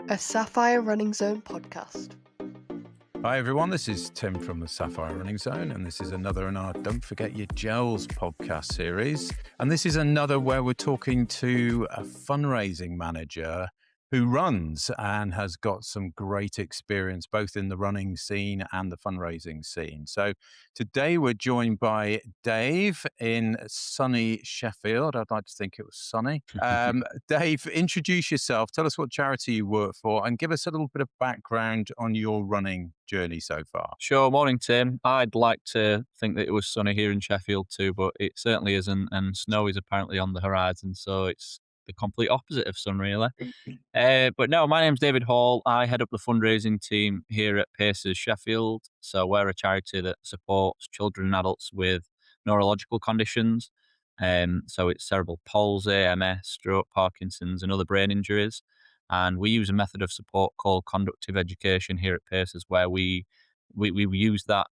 a Sapphire Running Zone podcast. Hi everyone, this is Tim from the Sapphire Running Zone, and this is another in our Don't Forget Your Gels podcast series. And this is another where we're talking to a fundraising manager who runs and has got some great experience both in the running scene and the fundraising scene. So today we're joined by Dave in sunny Sheffield. I'd like to think it was sunny. Dave, introduce yourself. Tell us what charity you work for and give us a little bit of background on your running journey so far. Sure. Morning, Tim. I'd like to think that it was sunny here in Sheffield too, but it certainly isn't, and snow is apparently on the horizon, so it's the complete opposite of sun, really. But no, my name's David Hall. I head up the fundraising team here at Pacers Sheffield. So we're a charity that supports children and adults with neurological conditions. So it's cerebral palsy, MS, stroke, Parkinson's, and other brain injuries. And we use a method of support called conductive education here at Pacers, where we use that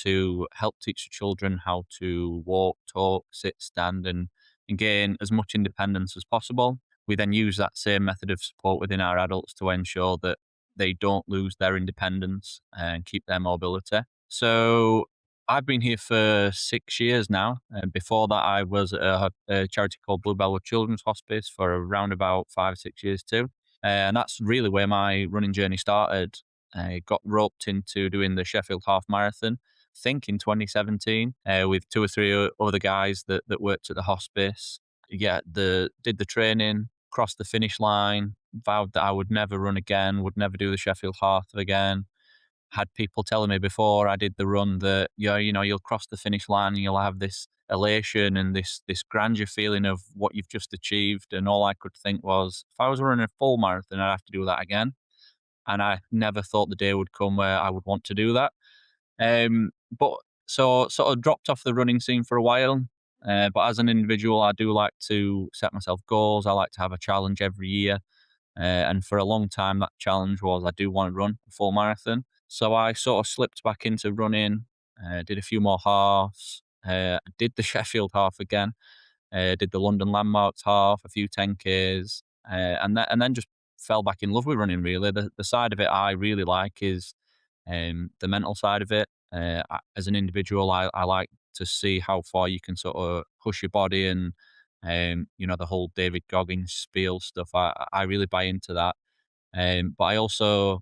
to help teach the children how to walk, talk, sit, stand, and gain as much independence as possible. We then use that same method of support within our adults to ensure that they don't lose their independence and keep their mobility. So I've been here for 6 years now. And before that, I was at a charity called Blue Bellwood Children's Hospice for around about 5 or 6 years too. And that's really where my running journey started. I got roped into doing the Sheffield Half Marathon, I think in 2017, with 2 or 3 other guys that worked at the hospice. Did the training, crossed the finish line, vowed that I would never run again, would never do the Sheffield Half again. Had people telling me before I did the run that, you'll cross the finish line and you'll have this elation and this grandeur feeling of what you've just achieved. And all I could think was, if I was running a full marathon, I'd have to do that again. And I never thought the day would come where I would want to do that. But so sort of dropped off the running scene for a while. But as an individual, I do like to set myself goals. I like to have a challenge every year. And for a long time, that challenge was I do want to run a full marathon. So I sort of slipped back into running, did a few more halves, did the Sheffield half again, did the London Landmarks half, a few 10Ks, and then just fell back in love with running, really. The side of it I really like is the mental side of it. As an individual, I like to see how far you can sort of push your body and, the whole David Goggins spiel stuff. I really buy into that. But I also,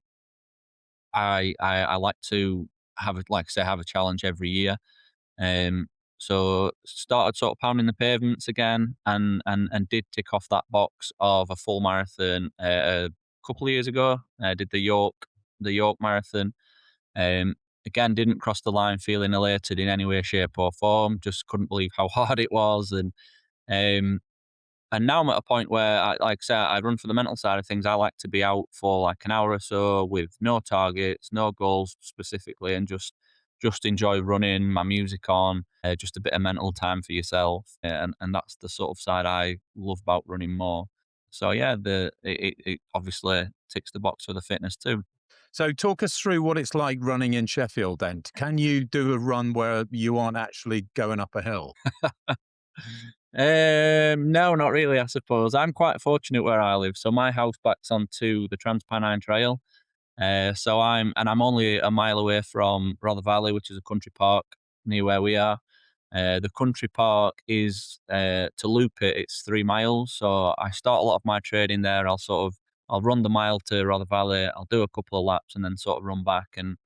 I like to have a challenge every year. So started sort of pounding the pavements again and did tick off that box of a full marathon a couple of years ago. I did the York Marathon. Again, didn't cross the line feeling elated in any way, shape or form. Just couldn't believe how hard it was. Um, and now I'm at a point where, like I say, I run for the mental side of things. I like to be out for like an hour or so with no targets, no goals specifically, and just enjoy running, my music on, just a bit of mental time for yourself. And that's the sort of side I love about running more. So yeah, it obviously ticks the box for the fitness too. So talk us through what it's like running in Sheffield then. Can you do a run where you aren't actually going up a hill? No, not really, I suppose. I'm quite fortunate where I live. So my house backs onto the Transpennine Trail. I'm only a mile away from Rother Valley, which is a country park near where we are. The country park is, to loop it, it's 3 miles. So I start a lot of my training there. I'll run the mile to Rother Valley. I'll do a couple of laps and then sort of run back. And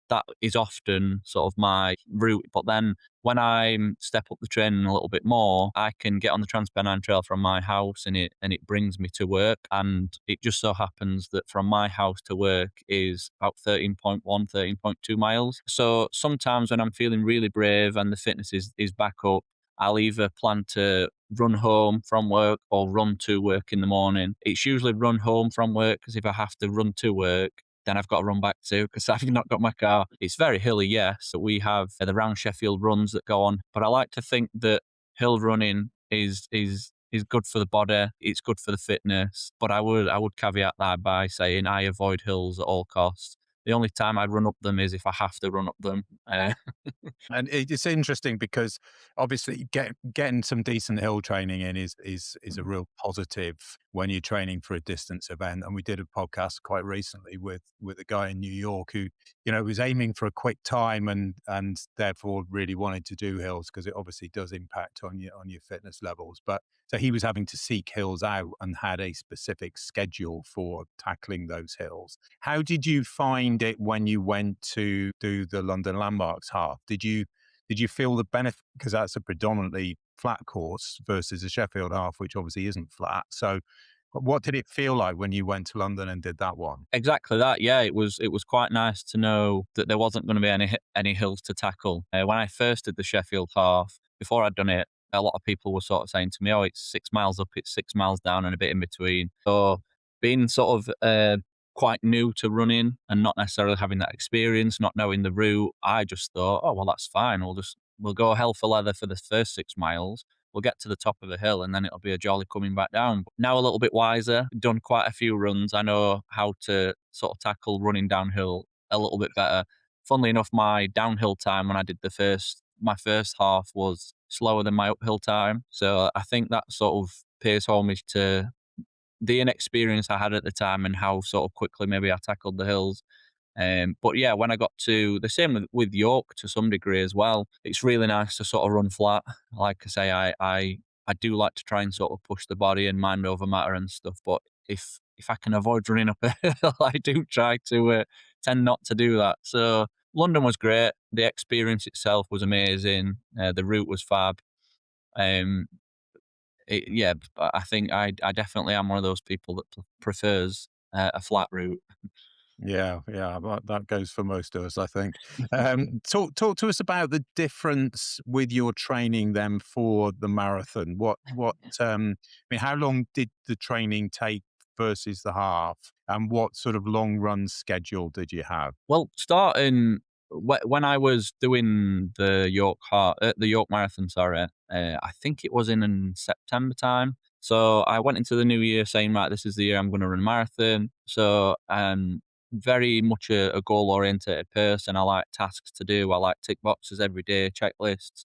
that is often sort of my route. But then when I step up the training a little bit more, I can get on the Transpennine Trail from my house and it brings me to work. And it just so happens that from my house to work is about 13.1, 13.2 miles. So sometimes when I'm feeling really brave and the fitness is back up, I'll either plan to run home from work or run to work in the morning. It's usually run home from work, because if I have to run to work, then I've got to run back too, because I've not got my car. It's very hilly, yes. So we have the round Sheffield runs that go on. But I like to think that hill running is good for the body. It's good for the fitness. But I would caveat that by saying I avoid hills at all costs. The only time I run up them is if I have to run up them. And it's interesting because obviously getting some decent hill training in is a real positive when you're training for a distance event. And we did a podcast quite recently with a guy in New York who, was aiming for a quick time and therefore really wanted to do hills because it obviously does impact on your fitness levels. But so he was having to seek hills out and had a specific schedule for tackling those hills. How did you find it when you went to do the London Landmarks half? Did you feel the benefit, because that's a predominantly flat course versus a Sheffield half, which obviously isn't flat. So what did it feel like when you went to London and did that one? Exactly that. Yeah, it was quite nice to know that there wasn't going to be any hills to tackle. When I first did the Sheffield half, before I'd done it, a lot of people were sort of saying to me, "Oh, it's 6 miles up, it's 6 miles down, and a bit in between." So being sort of quite new to running and not necessarily having that experience, not knowing the route, I just thought, "Oh, well, that's fine. We'll go hell for leather for the first 6 miles. We'll get to the top of the hill and then it'll be a jolly coming back down." But now a little bit wiser, done quite a few runs. I know how to sort of tackle running downhill a little bit better. Funnily enough, my downhill time when I did my first half was slower than my uphill time. So I think that sort of pays homage to the inexperience I had at the time and how sort of quickly maybe I tackled the hills. But yeah, when I got to the same with York to some degree as well, it's really nice to sort of run flat. Like I say, I do like to try and sort of push the body and mind over matter and stuff. But if I can avoid running up a hill, I do try to tend not to do that. So London was great. The experience itself was amazing. The route was fab. Um, yeah, but I think I definitely am one of those people that prefers a flat route. Yeah, yeah, that goes for most of us, I think. Talk to us about the difference with your training then for the marathon. I mean, how long did the training take versus the half, and what sort of long run schedule did you have? Well, starting when I was doing the York Marathon, sorry, I think it was in September time. So I went into the new year saying, right, this is the year I'm going to run a marathon. So I'm very much a goal oriented person. I like tasks to do. I like tick boxes every day, checklists.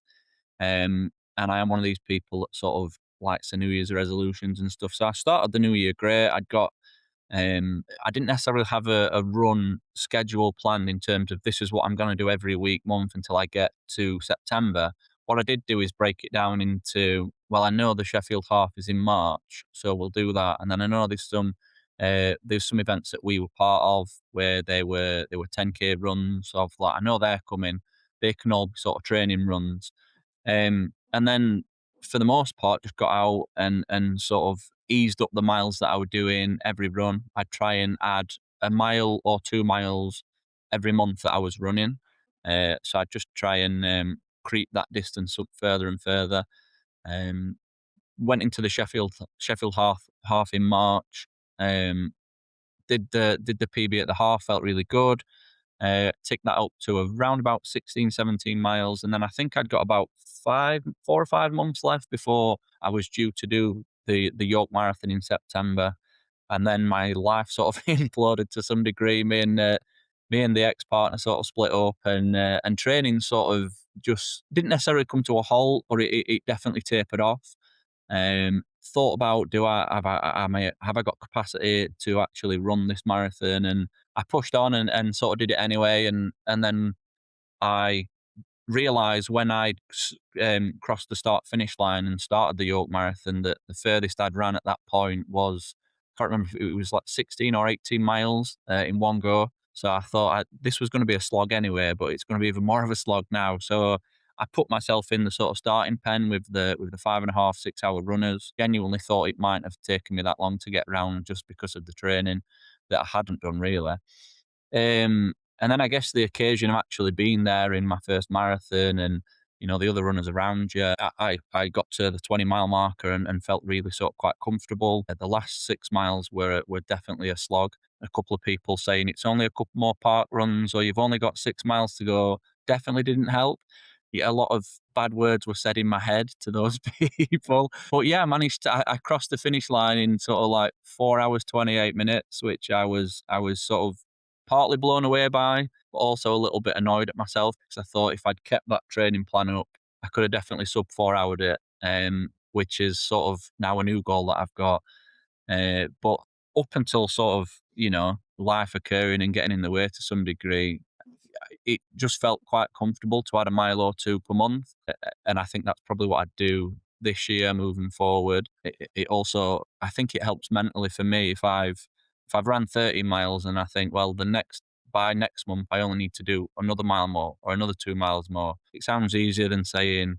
And I am one of these people that sort of likes the New Year's resolutions and stuff. So I started the new year great. I didn't necessarily have a run schedule planned in terms of this is what I'm going to do every week, month until I get to September. What I did do is break it down into, well, I know the Sheffield half is in March, so we'll do that. And then I know there's some events that we were part of where they were 10K runs of like, I know they're coming. They can all be sort of training runs. And then for the most part, just got out and sort of eased up the miles that I was doing every run. I'd try and add a mile or 2 miles every month that I was running. So I'd just try and creep that distance up further and further. Um, Went into the Sheffield half in March. Um, did the PB at the half, felt really good. Ticked that up to around about 16, 17 miles. And then I think I'd got about 4 or 5 months left before I was due to do the York Marathon in September. And then my life sort of imploded to some degree. Me and the ex-partner sort of split up, and training sort of just didn't necessarily come to a halt, but it definitely tapered off. Thought about, have I got capacity to actually run this marathon? And I pushed on and sort of did it anyway. And then I realised when I crossed the start finish line and started the York Marathon that the furthest I'd ran at that point was, I can't remember if it was like 16 or 18 miles in one go. So I thought this was going to be a slog anyway, but it's going to be even more of a slog now. So I put myself in the sort of starting pen with the 5.5, 6 hour runners. Genuinely thought it might have taken me that long to get round just because of the training that I hadn't done really. And then I guess the occasion of actually being there in my first marathon and, the other runners around you, I got to the 20-mile marker and felt really sort of quite comfortable. The last 6 miles were definitely a slog. A couple of people saying it's only a couple more park runs or you've only got 6 miles to go definitely didn't help. Yeah, a lot of bad words were said in my head to those people. But yeah, I crossed the finish line in sort of like 4 hours, 28 minutes, which I was sort of partly blown away by, but also a little bit annoyed at myself because I thought if I'd kept that training plan up, I could have definitely sub 4 hour it, which is sort of now a new goal that I've got. But up until sort of, life occurring and getting in the way to some degree, it just felt quite comfortable to add a mile or two per month. And I think that's probably what I'd do this year moving forward. It also, I think it helps mentally for me if I've ran 30 miles and I think, well, by next month, I only need to do another mile more or another 2 miles more. It sounds easier than saying,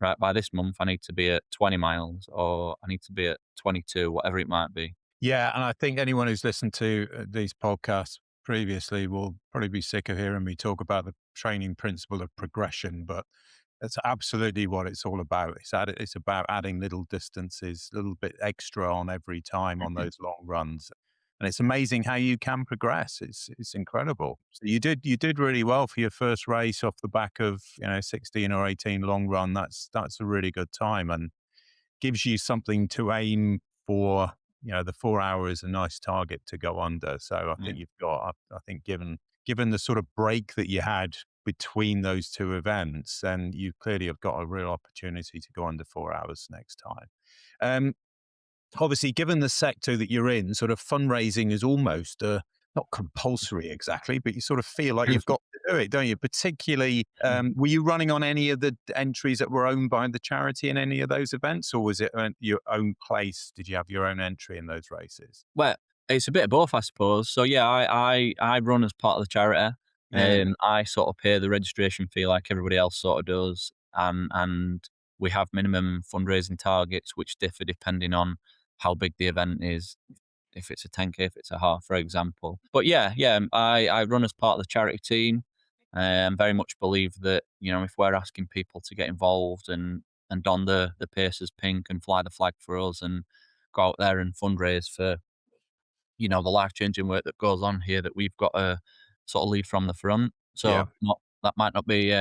right, by this month, I need to be at 20 miles or I need to be at 22, whatever it might be. Yeah, and I think anyone who's listened to these podcasts previously will probably be sick of hearing me talk about the training principle of progression, but that's absolutely what it's all about. It's about adding little distances, a little bit extra on every time on those long runs. And it's amazing how you can progress. It's incredible. So you did really well for your first race off the back of 16 or 18 long run. That's a really good time, and gives you something to aim for. The 4 hour is a nice target to go under. So I Yeah. think I think given the sort of break that you had between those two events, then you clearly have got a real opportunity to go under 4 hours next time. Um, Obviously, given the sector that you're in, sort of fundraising is almost not compulsory exactly, but you sort of feel like you've got to do it, don't you? Particularly, were you running on any of the entries that were owned by the charity in any of those events, or was it your own place? Did you have your own entry in those races? Well, it's a bit of both, I suppose. So yeah, I run as part of the charity. Yeah, I sort of pay the registration fee like everybody else sort of does, and we have minimum fundraising targets which differ depending on how big the event is. If it's a 10K, if it's a half, for example. But yeah, I run as part of the charity team, and very much believe that if we're asking people to get involved and don the Pacers pink and fly the flag for us and go out there and fundraise for the life-changing work that goes on here, that we've got to sort of lead from the front. yeah. So that might not be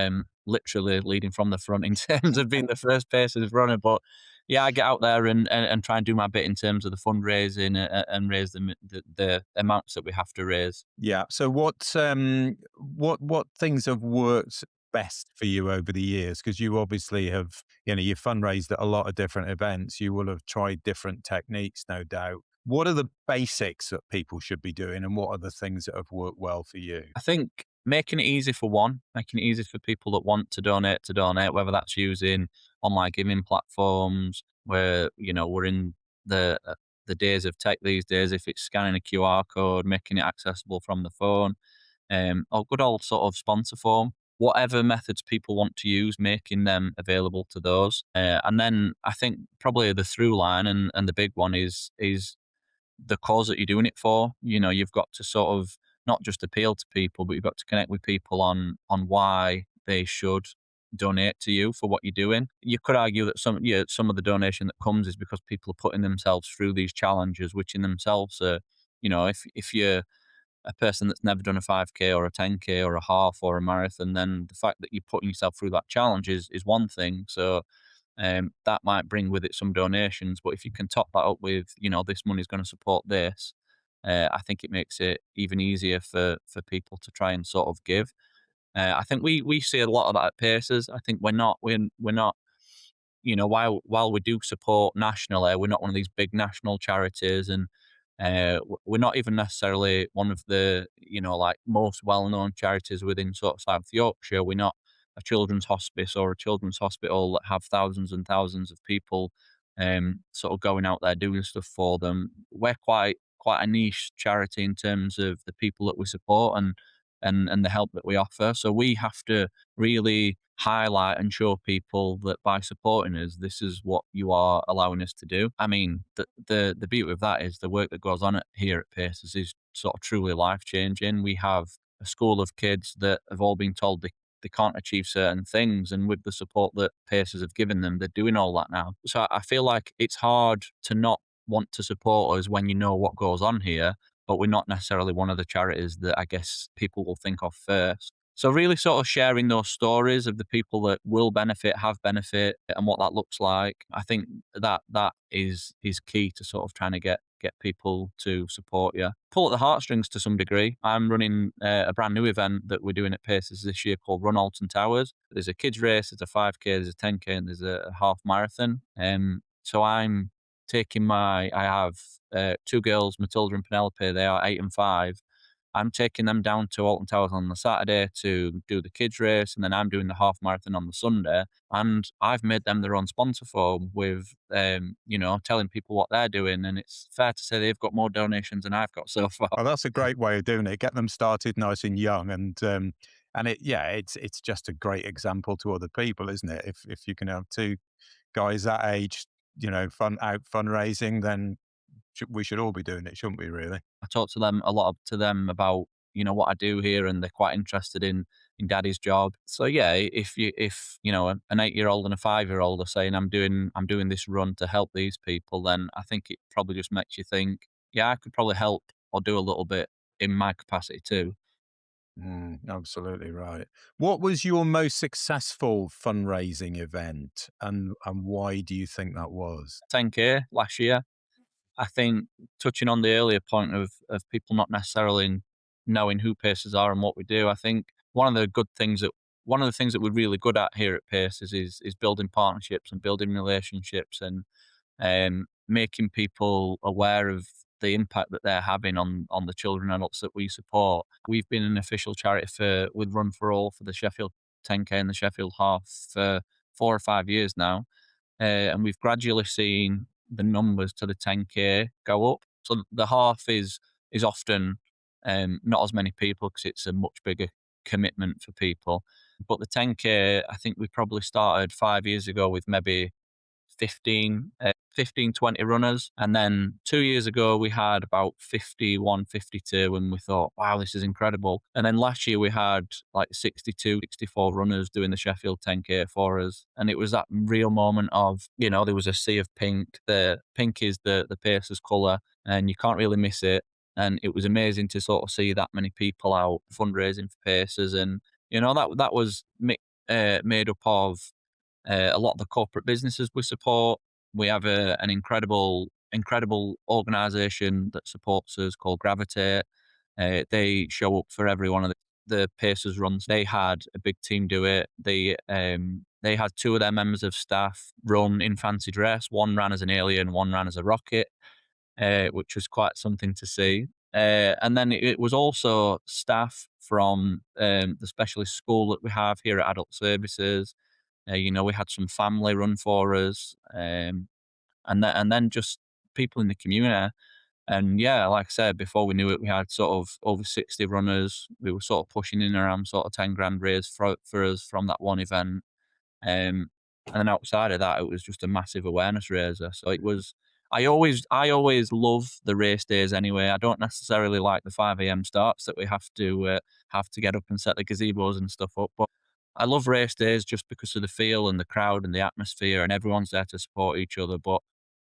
literally leading from the front in terms of being the first Pacers runner, but yeah, I get out there and try and do my bit in terms of the fundraising and raise the amounts that we have to raise. Yeah. So what things have worked best for you over the years? Because you obviously have, you've fundraised at a lot of different events. You will have tried different techniques, no doubt. What are the basics that people should be doing, and what are the things that have worked well for you? I think making it easy for one, making it easy for people that want to donate, whether that's using online giving platforms where, we're in the days of tech these days, if it's scanning a QR code, making it accessible from the phone, or good old sort of sponsor form. Whatever methods people want to use, making them available to those. And then I think probably the through line and the big one is the cause that you're doing it for. You've got to sort of not just appeal to people, but you've got to connect with people on why they should donate to you for what you're doing. You could argue that some of the donation that comes is because people are putting themselves through these challenges, which in themselves are, if you're a person that's never done a 5K or a 10K or a half or a marathon, then the fact that you're putting yourself through that challenge is one thing. So that might bring with it some donations, but if you can top that up with, this money is going to support this, I think it makes it even easier for people to try and sort of give. I think we see a lot of that at Pacers. I think we're not, while we do support nationally, we're not one of these big national charities, and we're not even necessarily one of the like most well-known charities within sort of South Yorkshire. We're not a children's hospice or a children's hospital that have thousands and thousands of people sort of going out there doing stuff for them. We're quite a niche charity in terms of the people that we support and the help that we offer. So we have to really highlight and show people that by supporting us, this is what you are allowing us to do. I mean, the beauty of that is the work that goes on here at Pacers is sort of truly life changing. We have a school of kids that have all been told they can't achieve certain things, and with the support that Pacers have given them, they're doing all that now. So I feel like it's hard to not want to support us when you know what goes on here, but we're not necessarily one of the charities that I guess people will think of first. So really sort of sharing those stories of the people that will benefit, have benefit, and what that looks like. I think that is key to sort of trying to get people to support you. Pull at the heartstrings to some degree. I'm running a brand new event that we're doing at Paces this year called Run Alton Towers. There's a kids race, there's a 5K, there's a 10K, and there's a half marathon. So I'm taking I have two girls, Matilda and Penelope. They are 8 and 5. I'm taking them down to Alton Towers on the Saturday to do the kids race, and then I'm doing the half marathon on the Sunday. And I've made them their own sponsor form with, telling people what they're doing. And it's fair to say they've got more donations than I've got so far. Well, that's a great way of doing it. Get them started nice and young, and it's just a great example to other people, isn't it? If you can have two guys that age, fundraising, then we should all be doing it, shouldn't we? Really? I talk to them to them about what I do here, and they're quite interested in daddy's job. So yeah, if an 8-year-old and a 5-year-old are saying I'm doing this run to help these people, then I think it probably just makes you think, yeah, I could probably help or do a little bit in my capacity too. Absolutely right. What was your most successful fundraising event, and why do you think that was? 10K last year. I think, touching on the earlier point of people not necessarily knowing who Pacers are and what we do, I think one of the things that we're really good at here at Pacers is building partnerships and building relationships, and making people aware of the impact that they're having on the children and adults that we support. We've been an official charity with Run for All for the Sheffield 10K and the Sheffield Half for 4 or 5 years now, and we've gradually seen the numbers to the 10K go up. So the half is often not as many people because it's a much bigger commitment for people. But the 10K, I think we probably started 5 years ago with maybe 20 runners. And then 2 years ago, we had about 51, 52, and we thought, wow, this is incredible. And then last year, we had like 62, 64 runners doing the Sheffield 10K for us. And it was that real moment of, there was a sea of pink. The pink is the Pacers colour, and you can't really miss it. And it was amazing to sort of see that many people out fundraising for Pacers. And, that was made up of a lot of the corporate businesses we support. We have an incredible organisation that supports us called Gravitate. They show up for every one of the Pacers runs. They had a big team do it. They had two of their members of staff run in fancy dress. One ran as an alien, one ran as a rocket, which was quite something to see. And then it was also staff from the specialist school that we have here at Adult Services. We had some family run for us, and then just people in the community. And yeah, like I said, before we knew it, we had sort of over 60 runners. We were sort of pushing in around sort of 10 grand raised for us from that one event. And then outside of that, it was just a massive awareness raiser. So it was. I always love the race days anyway. I don't necessarily like the 5 a.m. starts that we have to get up and set the gazebos and stuff up, but I love race days just because of the feel and the crowd and the atmosphere, and everyone's there to support each other. But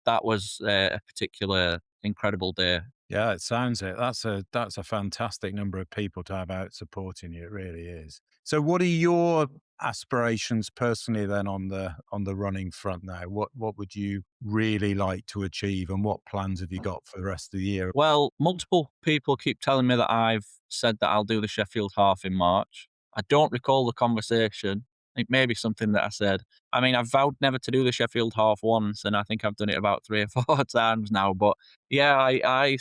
that was a particular incredible day. Yeah, it sounds it. That's a fantastic number of people to have out supporting you. It really is. So, what are your aspirations personally then on the running front now? What would you really like to achieve, and what plans have you got for the rest of the year? Well, multiple people keep telling me that I've said that I'll do the Sheffield half in March. I don't recall the conversation. It may be something that I said. I mean, I've vowed never to do the Sheffield half once, and I think I've done it about 3 or 4 times now. But yeah, I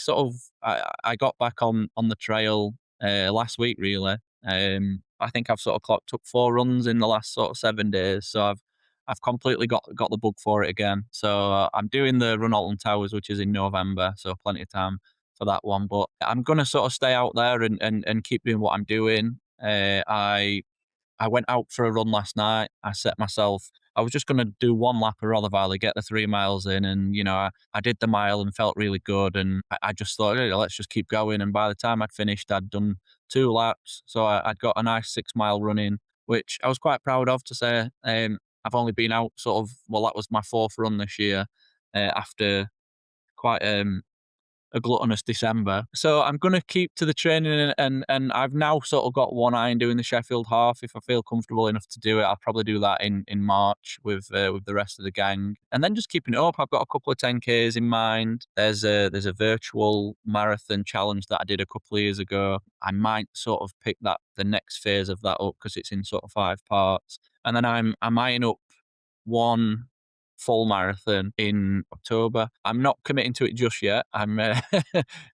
got back on the trail last week. Really, I think I've sort of clocked up 4 runs in the last sort of 7 days. So I've completely got the bug for it again. So I'm doing the Run Alton Towers, which is in November, so plenty of time for that one. But I'm gonna sort of stay out there and keep doing what I'm doing. I went out for a run last night. I was just going to do one lap of Rother Valley, get the 3 miles in. And, I did the mile and felt really good. And I just thought, "Hey, let's just keep going." And by the time I'd finished, I'd done 2 laps. So I'd got a nice 6 mile run in, which I was quite proud of to say. I've only been out that was my fourth run this year, after quite a gluttonous December. So I'm going to keep to the training, and I've now sort of got one eye on doing the Sheffield half. If I feel comfortable enough to do it, I'll probably do that in March with the rest of the gang, and then just keeping it up. I've got a couple of 10Ks in mind. There's a virtual marathon challenge that I did a couple of years ago. I might sort of pick the next phase of that up because it's in sort of 5 parts, and then I'm eyeing up one full marathon in October. I'm not committing to it just yet. I'm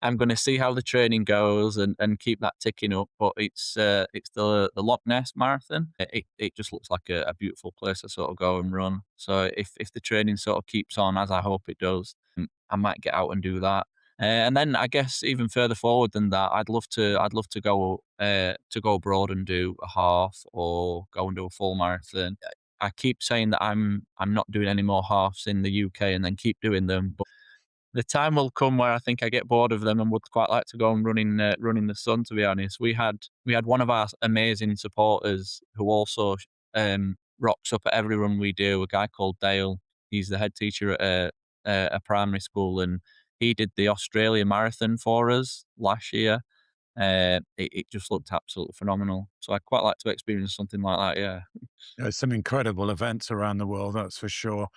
I'm going to see how the training goes and keep that ticking up. But it's the Loch Ness Marathon. It just looks like a beautiful place to sort of go and run. So if the training sort of keeps on as I hope it does, I might get out and do that. And then I guess even further forward than that, I'd love to go abroad and do a half or go and do a full marathon. I keep saying that I'm not doing any more halves in the UK and then keep doing them, but the time will come where I think I get bored of them and would quite like to go and run in the sun. To be honest, we had one of our amazing supporters who also rocks up at every run we do. A guy called Dale. He's the head teacher at a primary school, and he did the Australia Marathon for us last year. It just looked absolutely phenomenal. So I'd quite like to experience something like that. Yeah. There's some incredible events around the world, that's for sure.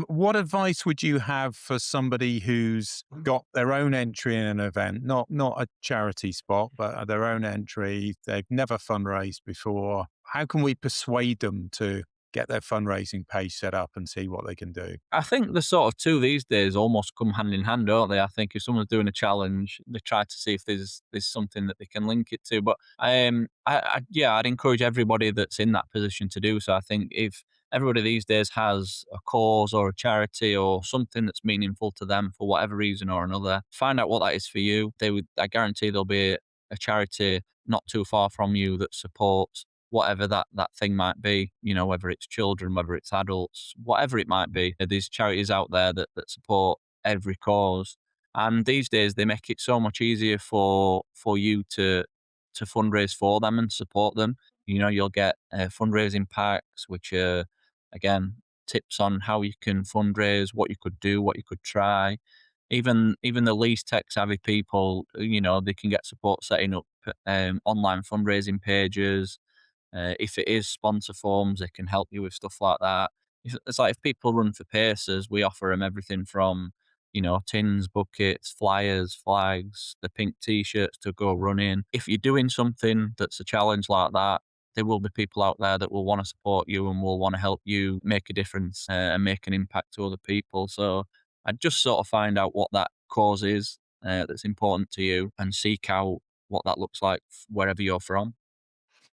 What advice would you have for somebody who's got their own entry in an event, not a charity spot, but their own entry? They've never fundraised before. How can we persuade them to get their fundraising page set up and see what they can do? I think the sort of two these days almost come hand in hand, don't they? I think if someone's doing a challenge, they try to see if there's something that they can link it to. But I'd encourage everybody that's in that position to do so. I think if everybody these days has a cause or a charity or something that's meaningful to them for whatever reason or another, find out what that is for you. I guarantee there'll be a charity not too far from you that supports whatever that thing might be, whether it's children, whether it's adults, whatever it might be. There's charities out there that support every cause. And these days they make it so much easier for you to fundraise for them and support them. You'll get fundraising packs, which are, again, tips on how you can fundraise, what you could do, what you could try. Even the least tech savvy people, they can get support setting up online fundraising pages. If it is sponsor forms, they can help you with stuff like that. It's like if people run for Pacers, we offer them everything from, tins, buckets, flyers, flags, the pink T-shirts to go run in. If you're doing something that's a challenge like that, there will be people out there that will want to support you and will want to help you make a difference and make an impact to other people. So I'd just sort of find out what that cause is that's important to you and seek out what that looks like wherever you're from.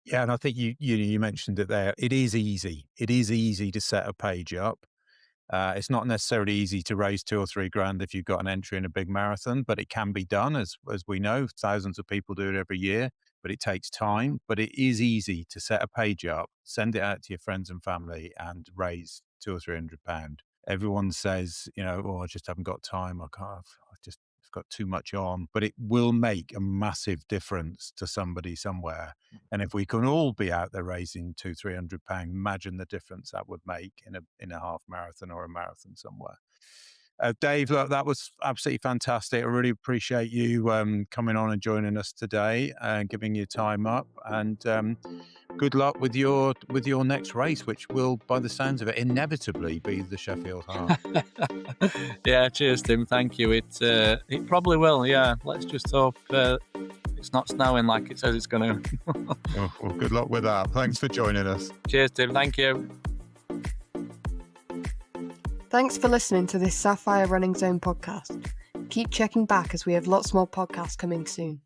Yeah, and I think you mentioned it there. It is easy. It is easy to set a page up. It's not necessarily easy to raise 2 or 3 grand if you've got an entry in a big marathon, but it can be done, as we know. Thousands of people do it every year, but it takes time. But it is easy to set a page up, send it out to your friends and family, and raise 200 or 300 pound. Everyone says, oh, I just haven't got time. I can't. I've got too much on, but it will make a massive difference to somebody somewhere. And if we can all be out there raising 200-300 pounds, imagine the difference that would make in a half marathon or a marathon somewhere. Dave, look, that was absolutely fantastic. I really appreciate you coming on and joining us today and giving your time up. And good luck with your next race, which will, by the sounds of it, inevitably be the Sheffield Half. Yeah, cheers, Tim. Thank you. It probably will. Yeah, let's just hope it's not snowing like it says it's going to. Oh, well, good luck with that. Thanks for joining us. Cheers, Tim. Thank you. Thanks for listening to this Sapphire Running Zone podcast. Keep checking back as we have lots more podcasts coming soon.